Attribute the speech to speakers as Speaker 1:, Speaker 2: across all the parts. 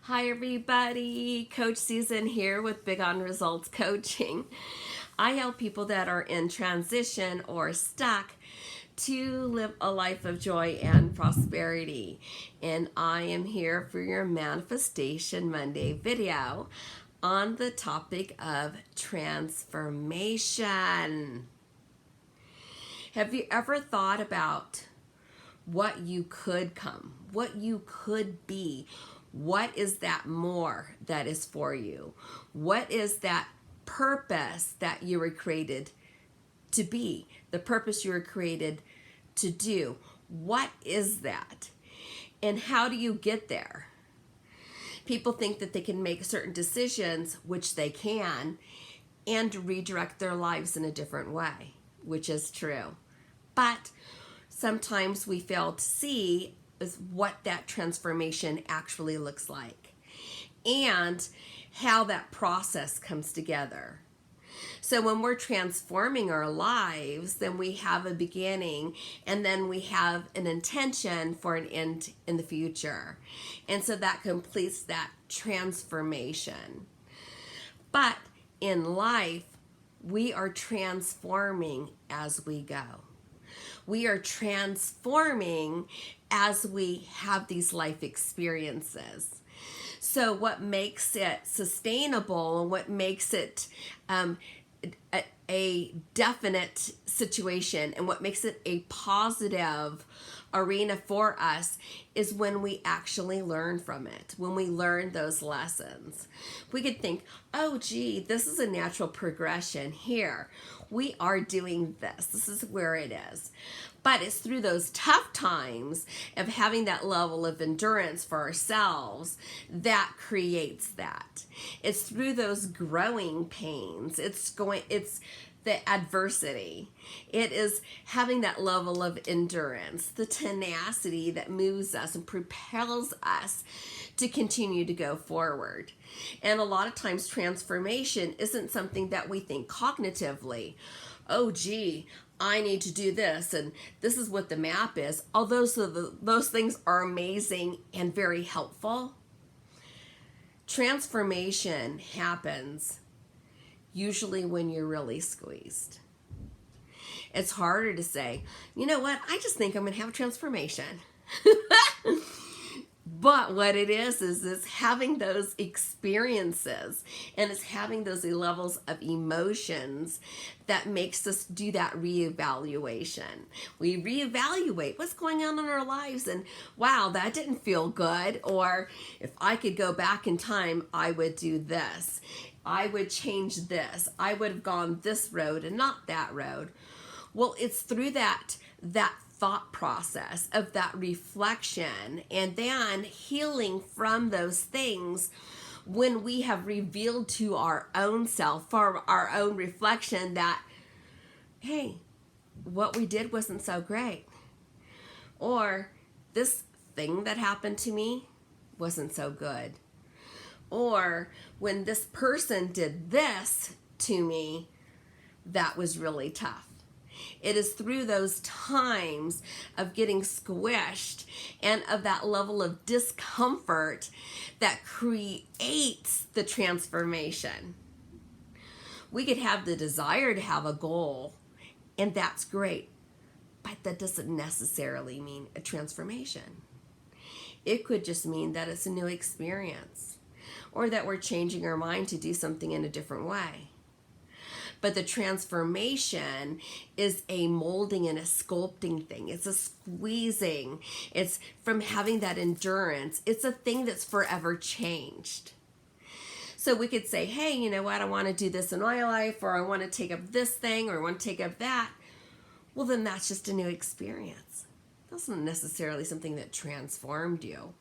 Speaker 1: Hi everybody, Coach Susan here with Big on Results Coaching. I help people that are in transition or stuck to live a life of joy and prosperity. And I am here for your Manifestation Monday video on the topic of transformation. Have you ever thought about what you could come, what you could be? What is that more that is for you? What is that purpose that you were created to be? The purpose you were created to do? What is that? And how do you get there? People think that they can make certain decisions, which they can, and redirect their lives in a different way, which is true. But sometimes we fail to see is what that transformation actually looks like and how that process comes together. So when we're transforming our lives, then we have a beginning and then we have an intention for an end in the future. And so that completes that transformation. But in life, we are transforming as we go. We are transforming as we have these life experiences. So what makes it sustainable and what makes it a definite situation and what makes it a positive arena for us is when we actually learn from it, when we learn those lessons. We could think, oh gee, this is a natural progression here. We are doing this. This is where it is. But it's through those tough times of having that level of endurance for ourselves that creates that. It's through those growing pains. It's the adversity. It is having that level of endurance, the tenacity that moves us and propels us to continue to go forward. And a lot of times transformation isn't something that we think cognitively. Oh, gee, I need to do this, and this is what the map is. Although those things are amazing and very helpful, transformation happens usually when you're really squeezed. It's harder to say, you know what, I just think I'm going to have a transformation. But what it is having those experiences, and it's having those levels of emotions that makes us do that reevaluation. We reevaluate what's going on in our lives, and wow, that didn't feel good. Or if I could go back in time, I would do this. I would change this. I would have gone this road and not that road. Well, it's through that thought process of that reflection and then healing from those things when we have revealed to our own self, for our own reflection, that, hey, what we did wasn't so great. Or this thing that happened to me wasn't so good. Or when this person did this to me, that was really tough. It is through those times of getting squished and of that level of discomfort that creates the transformation. We could have the desire to have a goal, and that's great, but that doesn't necessarily mean a transformation. It could just mean that it's a new experience, or that we're changing our mind to do something in a different way. But the transformation is a molding and a sculpting thing. It's a squeezing. It's from having that endurance. It's a thing that's forever changed. So we could say, hey, you know what? I want to do this in my life, or I want to take up this thing, or I want to take up that. Well, then that's just a new experience. That's not necessarily something that transformed you.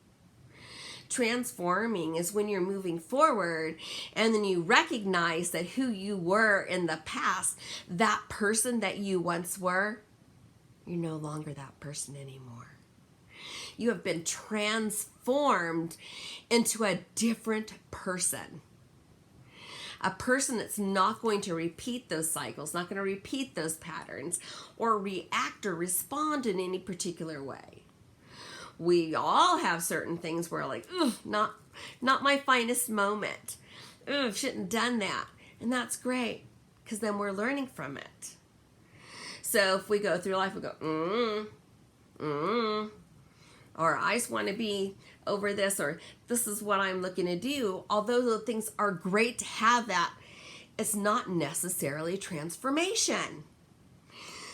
Speaker 1: Transforming is when you're moving forward and then you recognize that who you were in the past, that person that you once were, you're no longer that person anymore. You have been transformed into a different person. A person that's not going to repeat those cycles, not going to repeat those patterns, or react or respond in any particular way. We all have certain things where like, ugh, not my finest moment. Ugh, shouldn't have done that. And that's great, because then we're learning from it. So if we go through life, we go, or I just want to be over this, or this is what I'm looking to do. Although those things are great to have that, it's not necessarily transformation.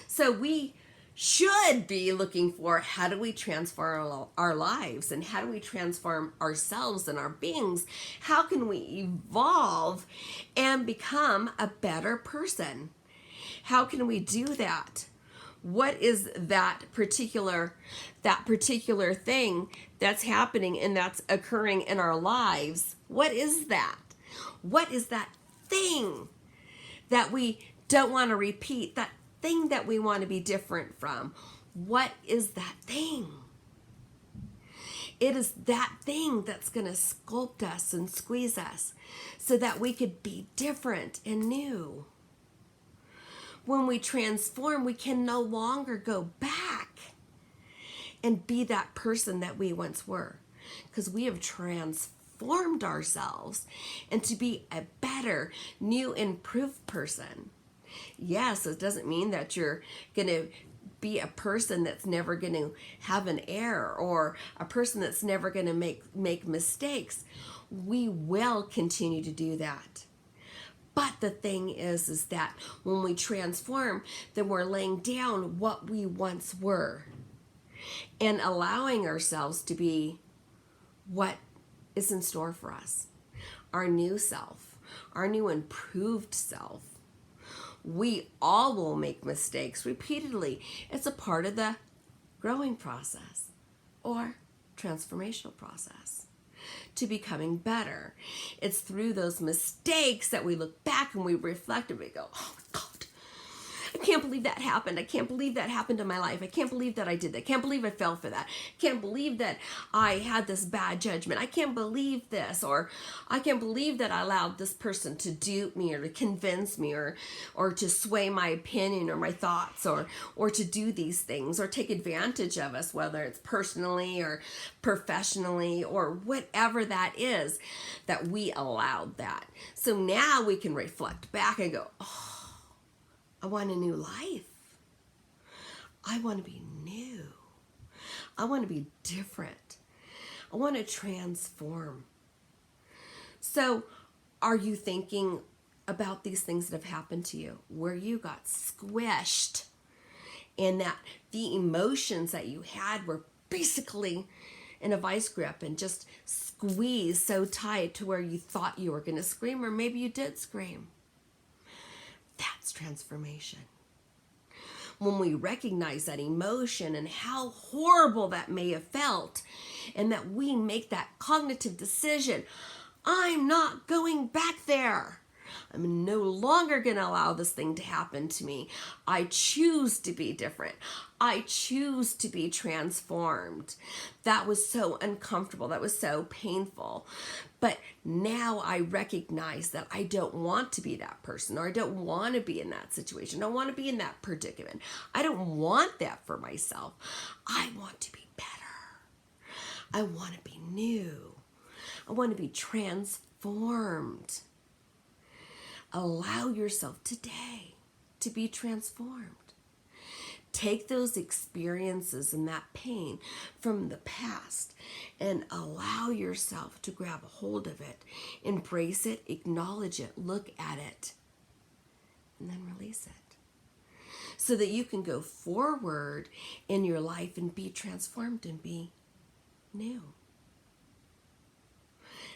Speaker 1: So we should be looking for, how do we transform our lives, and how do we transform ourselves and our beings? How can we evolve and become a better person? How can we do that? What is that particular thing that's happening and that's occurring in our lives? What is that? What is that thing that we don't want to repeat? That thing that we want to be different from? What is that thing? It is that thing that's going to sculpt us and squeeze us so that we could be different and new. When we transform, we can no longer go back and be that person that we once were, because we have transformed ourselves into be a better, new, improved person. Yes, it doesn't mean that you're going to be a person that's never going to have an error, or a person that's never going to make mistakes. We will continue to do that. But the thing is that when we transform, then we're laying down what we once were and allowing ourselves to be what is in store for us. Our new self, our new improved self. We all will make mistakes repeatedly. It's a part of the growing process or transformational process to becoming better. It's through those mistakes that we look back and we reflect and we go, oh God, I can't believe that happened. I can't believe that happened in my life. I can't believe that I did that. I can't believe I fell for that. I can't believe that I had this bad judgment. I can't believe this, or I can't believe that I allowed this person to dupe me or to convince me or to sway my opinion or my thoughts or to do these things or take advantage of us, whether it's personally or professionally or whatever that is, that we allowed that. So now we can reflect back and go, oh, I want a new life. I want to be new. I want to be different. I want to transform. So, are you thinking about these things that have happened to you, where you got squished and that the emotions that you had were basically in a vice grip and just squeezed so tight to where you thought you were going to scream, or maybe you did scream? That's transformation. When we recognize that emotion and how horrible that may have felt, and that we make that cognitive decision, I'm not going back there. I'm no longer going to allow this thing to happen to me. I choose to be different. I choose to be transformed. That was so uncomfortable. That was so painful. But now I recognize that I don't want to be that person, or I don't want to be in that situation. I don't want to be in that predicament. I don't want that for myself. I want to be better. I want to be new. I want to be transformed. Allow yourself today to be transformed. Take those experiences and that pain from the past and allow yourself to grab a hold of it, embrace it, acknowledge it, look at it, and then release it, so that you can go forward in your life and be transformed and be new.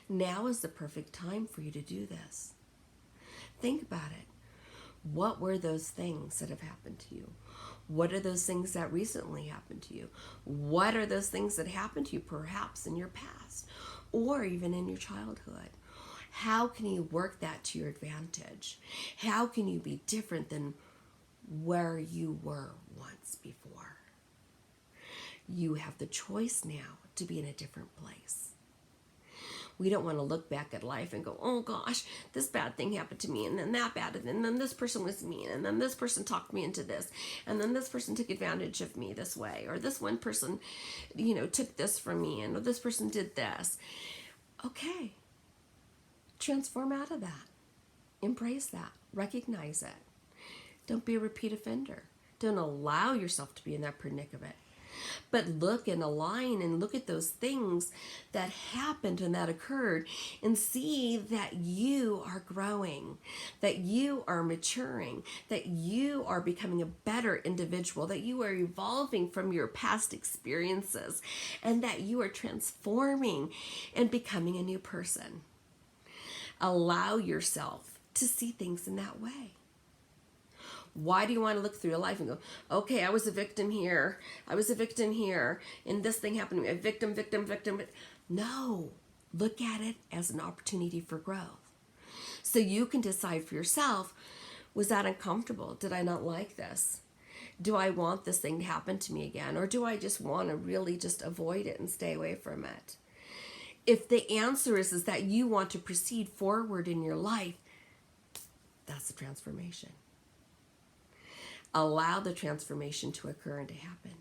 Speaker 1: Now is the perfect time for you to do this. Think about it. What were those things that have happened to you? What are those things that recently happened to you? What are those things that happened to you perhaps in your past or even in your childhood? How can you work that to your advantage? How can you be different than where you were once before? You have the choice now to be in a different place. We don't want to look back at life and go, oh gosh, this bad thing happened to me, and then that bad, and then this person was mean, and then this person talked me into this, and then this person took advantage of me this way, or this one person, took this from me, and this person did this. Okay. Transform out of that. Embrace that. Recognize it. Don't be a repeat offender. Don't allow yourself to be in that predicament. But look and align and look at those things that happened and that occurred and see that you are growing, that you are maturing, that you are becoming a better individual, that you are evolving from your past experiences, and that you are transforming and becoming a new person. Allow yourself to see things in that way. Why do you want to look through your life and go, okay, I was a victim here, and this thing happened to me, a victim. No, look at it as an opportunity for growth. So you can decide for yourself, was that uncomfortable? Did I not like this? Do I want this thing to happen to me again? Or do I just want to really just avoid it and stay away from it? If the answer is that you want to proceed forward in your life, that's the transformation. Allow the transformation to occur and to happen.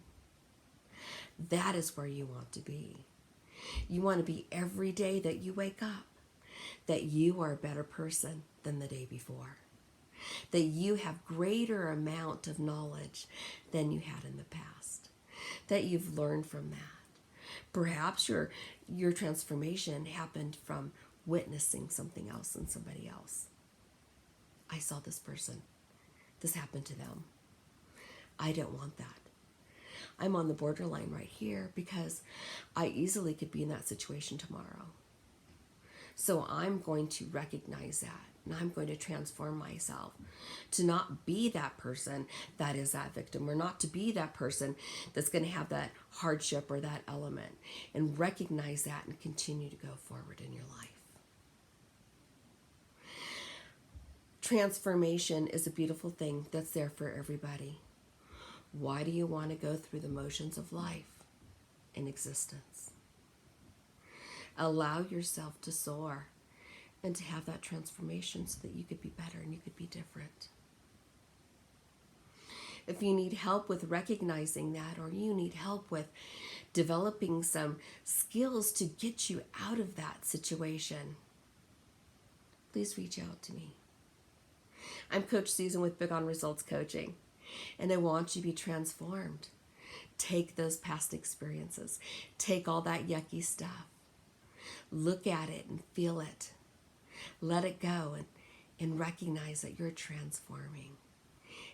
Speaker 1: That is where you want to be. You want to be every day that you wake up, that you are a better person than the day before, that you have greater amount of knowledge than you had in the past, that you've learned from that. Perhaps your transformation happened from witnessing something else in somebody else. I saw this person. This happened to them. I don't want that. I'm on the borderline right here because I easily could be in that situation tomorrow. So I'm going to recognize that, and I'm going to transform myself to not be that person that is that victim, or not to be that person that's going to have that hardship or that element, and recognize that and continue to go forward in your life. Transformation is a beautiful thing that's there for everybody. Why do you want to go through the motions of life and existence? Allow yourself to soar and to have that transformation so that you could be better and you could be different. If you need help with recognizing that, or you need help with developing some skills to get you out of that situation, please reach out to me. I'm Coach Susan with Big on Results Coaching, and I want you to be transformed. Take those past experiences. Take all that yucky stuff. Look at it and feel it. Let it go and recognize that you're transforming.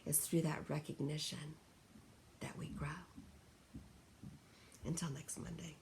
Speaker 1: It's through that recognition that we grow. Until next Monday.